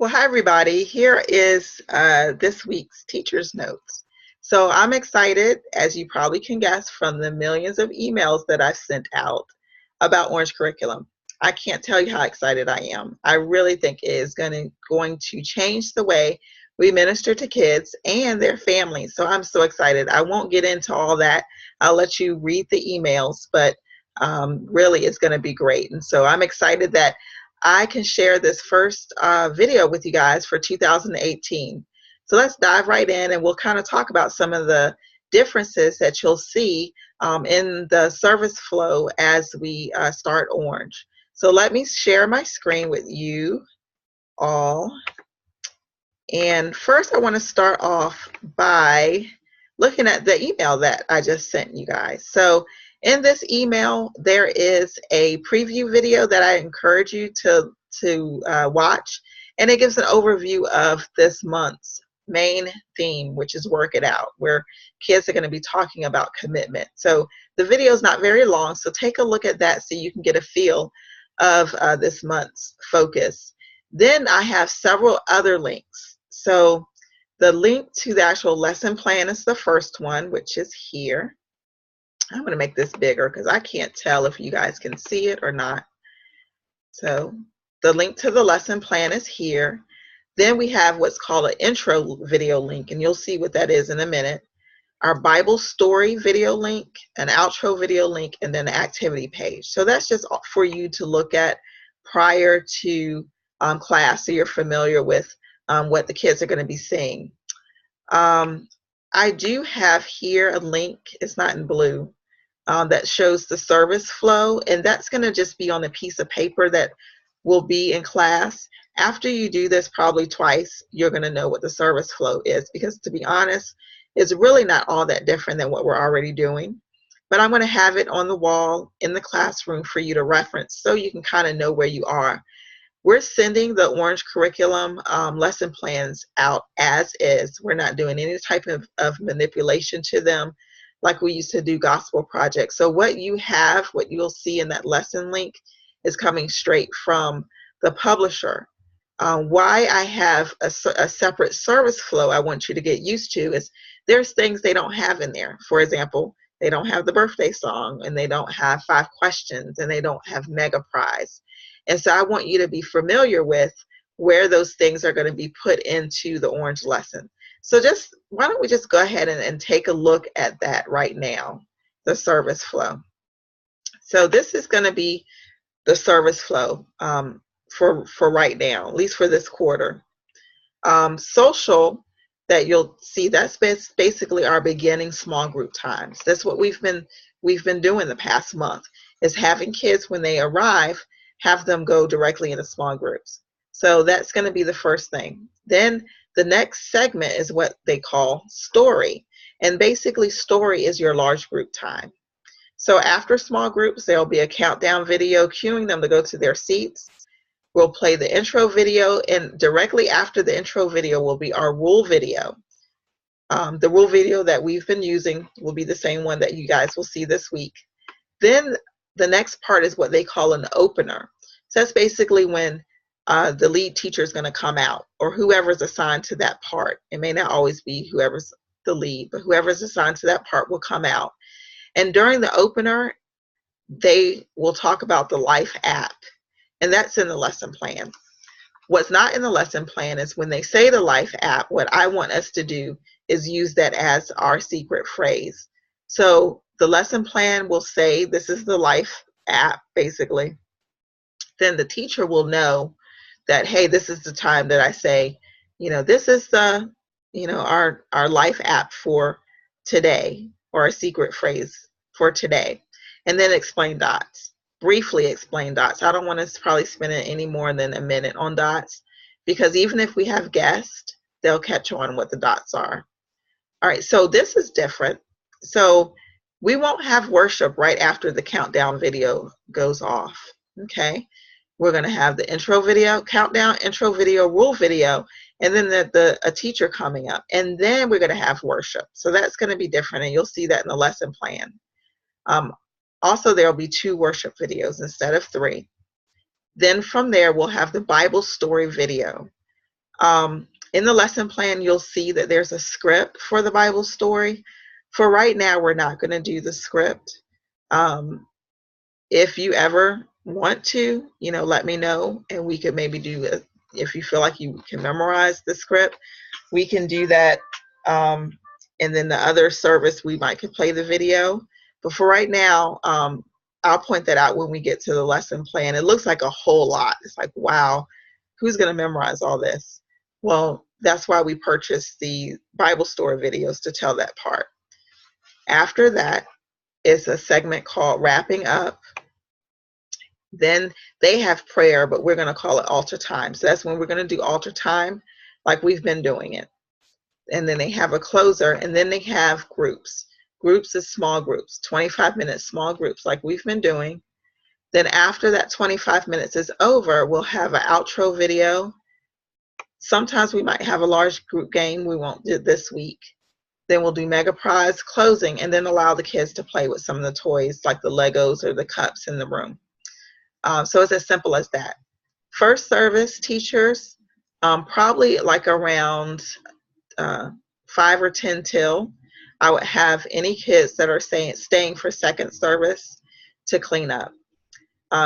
Well, hi everybody. Here is this week's teacher's notes. So I'm excited, as you probably can guess from the millions of emails that I've sent out about Orange Curriculum. I can't tell you how excited I am. I really think it is going to change the way we minister to kids and their families. So I'm so excited. I won't get into all that. I'll let you read the emails, but really it's going to be great. And so I'm excited that I can share this first video with you guys for 2018. So let's dive right in and we'll kind of talk about some of the differences that you'll see in the service flow as we start Orange. So let me share my screen with you all. And first I want to start off by looking at the email that I just sent you guys. So in this email, there is a preview video that I encourage you to watch, and it gives an overview of this month's main theme, which is Work It Out, where kids are going to be talking about commitment. So the video is not very long, so take a look at that so you can get a feel of this month's focus. Then I have several other links. So the link to the actual lesson plan is the first one, which is here. I'm going to make this bigger because I can't tell if you guys can see it or not. So the link to the lesson plan is here. Then we have what's called an intro video link, and you'll see what that is in a minute. Our Bible story video link, an outro video link, and then the activity page. So that's just for you to look at prior to class so you're familiar with what the kids are going to be seeing. I do have here a link, it's not in blue, that shows the service flow, and that's going to just be on a piece of paper that will be in class. After you do this probably twice, you're going to know what the service flow is, because to be honest, it's really not all that different than what we're already doing. But I'm going to have it on the wall in the classroom for you to reference so you can kind of know where you are. We're sending the Orange Curriculum lesson plans out as is. We're not doing any type of manipulation to them like we used to do gospel projects. So what you have, what you'll see in that lesson link, is coming straight from the publisher. Why I have a separate service flow I want you to get used to is there's things they don't have in there. For example, they don't have the birthday song, and they don't have 5 questions, and they don't have mega prize. And so I want you to be familiar with where those things are going to be put into the Orange lesson. So why don't we just go ahead and take a look at that right now, the service flow. So this is going to be the service flow for right now, at least for this quarter. Social, that you'll see, that's basically our beginning small group times. That's what we've been doing the past month, is having kids when they arrive, have them go directly into small groups. So that's going to be the first thing. Then the next segment is what they call story. And basically story is your large group time. So after small groups, there'll be a countdown video cueing them to go to their seats. We'll play the intro video, and directly after the intro video will be our rule video. The rule video that we've been using will be the same one that you guys will see this week. Then the next part is what they call an opener. So that's basically when the lead teacher is going to come out, or whoever's assigned to that part. It may not always be whoever's the lead, but whoever's assigned to that part will come out. And during the opener, they will talk about the Life app, and that's in the lesson plan. What's not in the lesson plan is when they say the Life app, what I want us to do is use that as our secret phrase. So the lesson plan will say, this is the Life app, basically. Then the teacher will know that, hey, this is the time that I say, this is the, our Life app for today, or a secret phrase for today. And then explain dots. Briefly explain dots. I don't want to probably spend any more than a minute on dots, because even if we have guests, they'll catch on what the dots are. All right, so this is different. So we won't have worship right after the countdown video goes off. Okay, we're going to have the intro video, countdown, intro video, rule video, and then a teacher coming up, and then we're going to have worship. So that's going to be different, and you'll see that in the lesson plan. Also, there'll be 2 worship videos instead of 3. Then from there, we'll have the Bible story video. In the lesson plan, you'll see that there's a script for the Bible story. For right now, we're not going to do the script. If you ever want to, let me know, and we could maybe do it. If you feel like you can memorize the script, we can do that. And then the other service, we might could play the video. But for right now, I'll point that out when we get to the lesson plan. It looks like a whole lot. It's like, wow, who's going to memorize all this? Well, that's why we purchased the Bible Story videos, to tell that part. After that is a segment called Wrapping Up. Then they have prayer, but we're going to call it altar time. So that's when we're going to do altar time like we've been doing it. And then they have a closer, and then they have groups. Groups is small groups, 25-minute small groups like we've been doing. Then after that 25 minutes is over, we'll have an outro video. Sometimes we might have a large group game. We won't do this week. Then we'll do mega prize closing, and then allow the kids to play with some of the toys like the Legos or the cups in the room. So it's as simple as that. First service teachers, probably like around 5 or 10 till, I would have any kids that are staying for second service to clean up.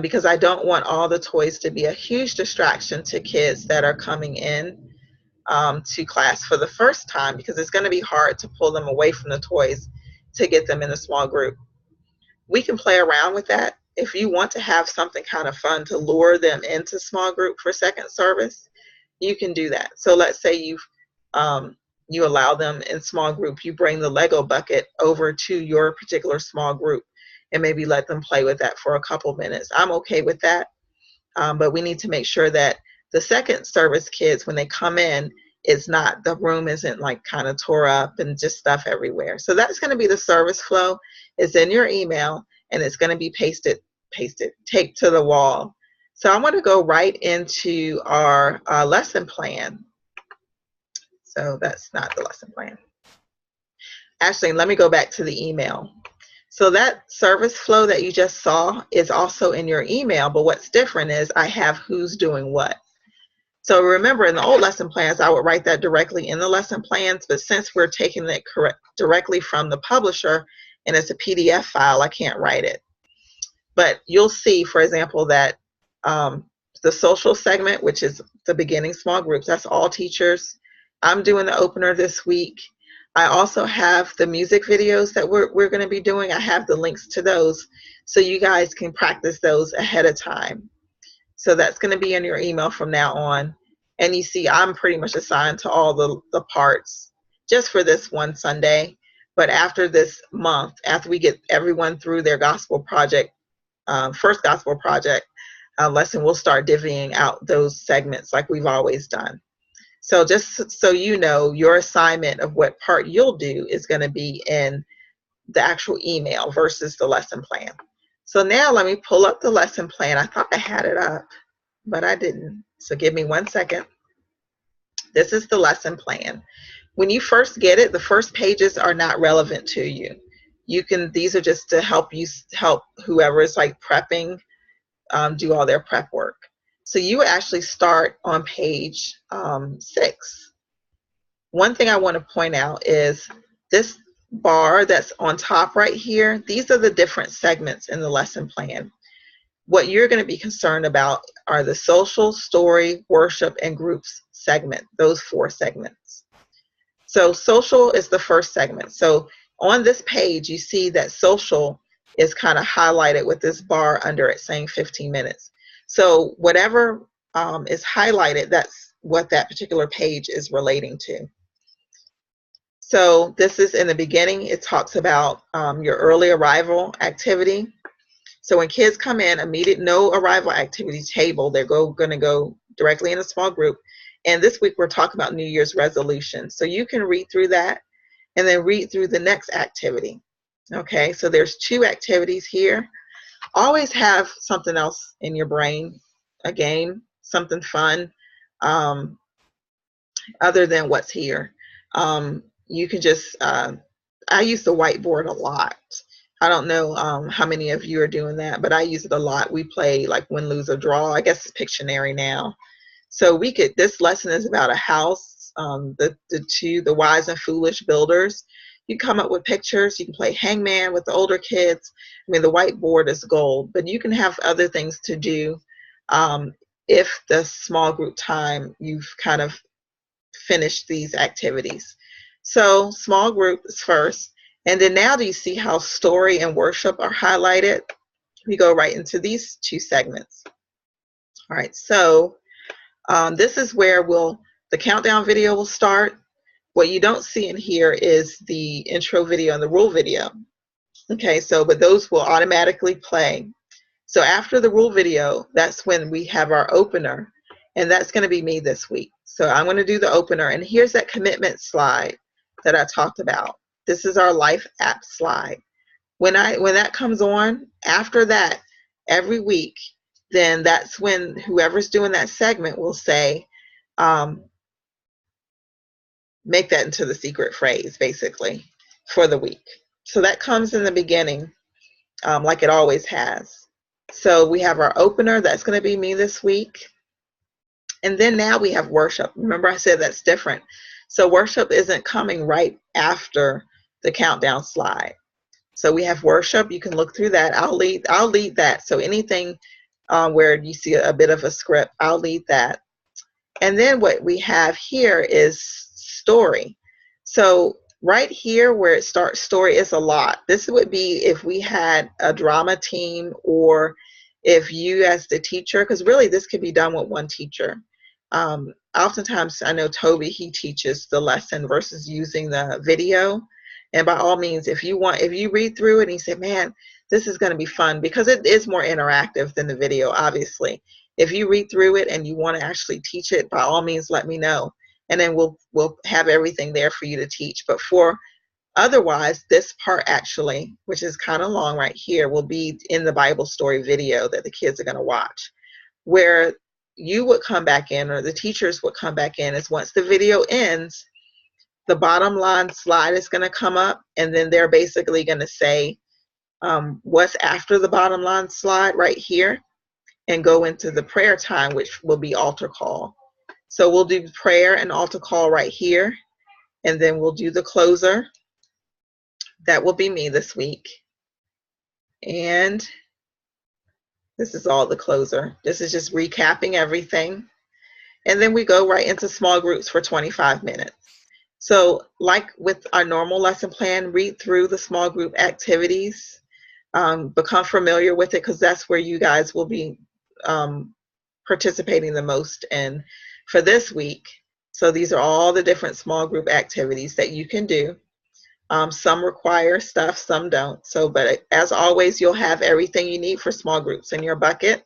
Because I don't want all the toys to be a huge distraction to kids that are coming in to class for the first time, because it's going to be hard to pull them away from the toys to get them in a small group. We can play around with that. If you want to have something kind of fun to lure them into small group for second service, you can do that. So let's say you allow them in small group, you bring the Lego bucket over to your particular small group and maybe let them play with that for a couple minutes. I'm okay with that, but we need to make sure that the second service kids, when they come in, the room isn't like kind of tore up and just stuff everywhere. So that's going to be the service flow. It's in your email, and it's going to be taped to the wall. So I'm going to go right into our lesson plan. So that's not the lesson plan. Actually, let me go back to the email. So that service flow that you just saw is also in your email, but what's different is I have who's doing what. So remember, in the old lesson plans, I would write that directly in the lesson plans, but since we're taking it directly from the publisher and it's a PDF file, I can't write it. But you'll see, for example, that the social segment, which is the beginning small groups, that's all teachers. I'm doing the opener this week. I also have the music videos that we're going to be doing. I have the links to those so you guys can practice those ahead of time. So that's going to be in your email from now on. And you see I'm pretty much assigned to all the parts just for this one Sunday. But after this month, after we get everyone through their gospel project, first gospel project lesson, we'll start divvying out those segments like we've always done. So just so you know, your assignment of what part you'll do is going to be in the actual email versus the lesson plan. So now let me pull up the lesson plan. I thought I had it up, but I didn't. So give me 1 second. This is the lesson plan. When you first get it, the first pages are not relevant to you. These are just to help whoever is like prepping, do all their prep work. So you actually start on page 6. One thing I want to point out is this bar that's on top right here. These are the different segments in the lesson plan. What you're going to be concerned about are the social, story, worship, and groups segment, those 4 segments. So social is the first segment. So on this page, you see that social is kind of highlighted with this bar under it saying 15 minutes. So whatever is highlighted, that's what that particular page is relating to. So this is in the beginning. It talks about your early arrival activity. So when kids come in, no arrival activity table, they're going to go directly in a small group. And this week we're talking about New Year's resolutions. So you can read through that and then read through the next activity. Okay, so there's 2 activities here. Always have something else in your brain, a game, something fun, other than what's here. You can just, I use the whiteboard a lot. I don't know how many of you are doing that, but I use it a lot. We play like win, lose, or draw. I guess it's Pictionary now. So this lesson is about a house, the wise and foolish builders. You come up with pictures. You can play hangman with the older kids. I mean, the whiteboard is gold, but you can have other things to do if the small group time, you've kind of finished these activities. So small group is first. And then now do you see how story and worship are highlighted? We go right into these two segments. All right, so this is where the countdown video will start. What you don't see in here is the intro video and the rule video. Okay, but those will automatically play. So after the rule video, that's when we have our opener, and that's going to be me this week. So I'm going to do the opener, and here's that commitment slide that I talked about. This is our life app slide. When that comes on, after that, every week, then that's when whoever's doing that segment will say, make that into the secret phrase, basically, for the week. So that comes in the beginning, like it always has. So we have our opener, that's going to be me this week. And then now we have worship. Remember I said that's different. So worship isn't coming right after the countdown slide. So we have worship. You can look through that. I'll lead that. So anything where you see a bit of a script, I'll lead that. And then what we have here is story. So right here where it starts, story is a lot. This would be if we had a drama team, or if you as the teacher, because really this could be done with one teacher. Oftentimes I know Toby, he teaches the lesson versus using the video. And by all means, if you read through it and you say, man, this is going to be fun, because it is more interactive than the video, obviously. If you read through it and you want to actually teach it, by all means, let me know. And then we'll have everything there for you to teach. But otherwise, this part actually, which is kind of long right here, will be in the Bible story video that the kids are going to watch. Where you would come back in, or the teachers would come back in, is once the video ends, the bottom line slide is going to come up, and then they're basically going to say what's after the bottom line slide right here, and go into the prayer time, which will be altar call. So we'll do prayer and altar call right here, and then we'll do the closer. That will be me this week. And this is all the closer. This is just recapping everything. And then we go right into small groups for 25 minutes. So like with our normal lesson plan, read through the small group activities, become familiar with it, because that's where you guys will be participating the most in for this week. So these are all the different small group activities that you can do. Some require stuff, some don't. But as always, you'll have everything you need for small groups in your bucket.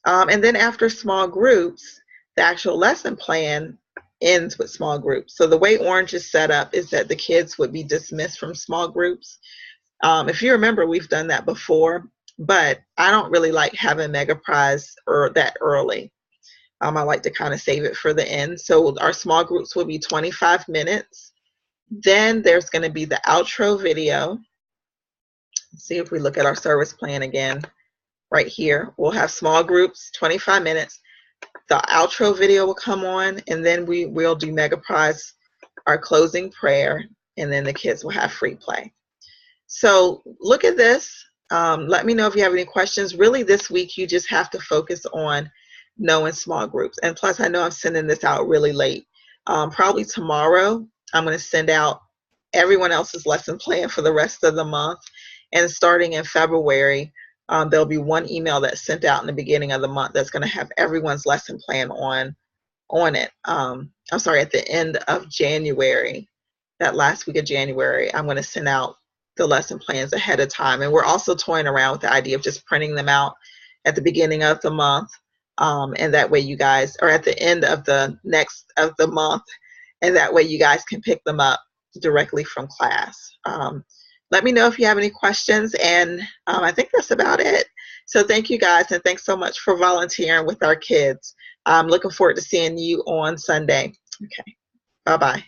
And then after small groups, the actual lesson plan ends with small groups. So the way Orange is set up is that the kids would be dismissed from small groups. If you remember, we've done that before, but I don't really like having Mega Prize that early. I like to kind of save it for the end. So our small groups will be 25 minutes. Then there's going to be the outro video. Let's see if we look at our service plan again. Right here, we'll have small groups, 25 minutes. The outro video will come on, and then we'll do Mega Prize, our closing prayer, and then the kids will have free play. So look at this. Let me know if you have any questions. Really, this week, you just have to focus on knowing small groups. And plus, I know I'm sending this out really late. Probably tomorrow, I'm going to send out everyone else's lesson plan for the rest of the month. And starting in February, there'll be one email that's sent out in the beginning of the month that's going to have everyone's lesson plan on it. I'm sorry, at the end of January, that last week of January, I'm going to send out the lesson plans ahead of time. And we're also toying around with the idea of just printing them out at the beginning of the month. And that way you guys are at the end of the month, and that way you guys can pick them up directly from class. Let me know if you have any questions, and I think that's about it. So thank you guys, and thanks so much for volunteering with our kids. I'm looking forward to seeing you on Sunday. Okay, bye-bye.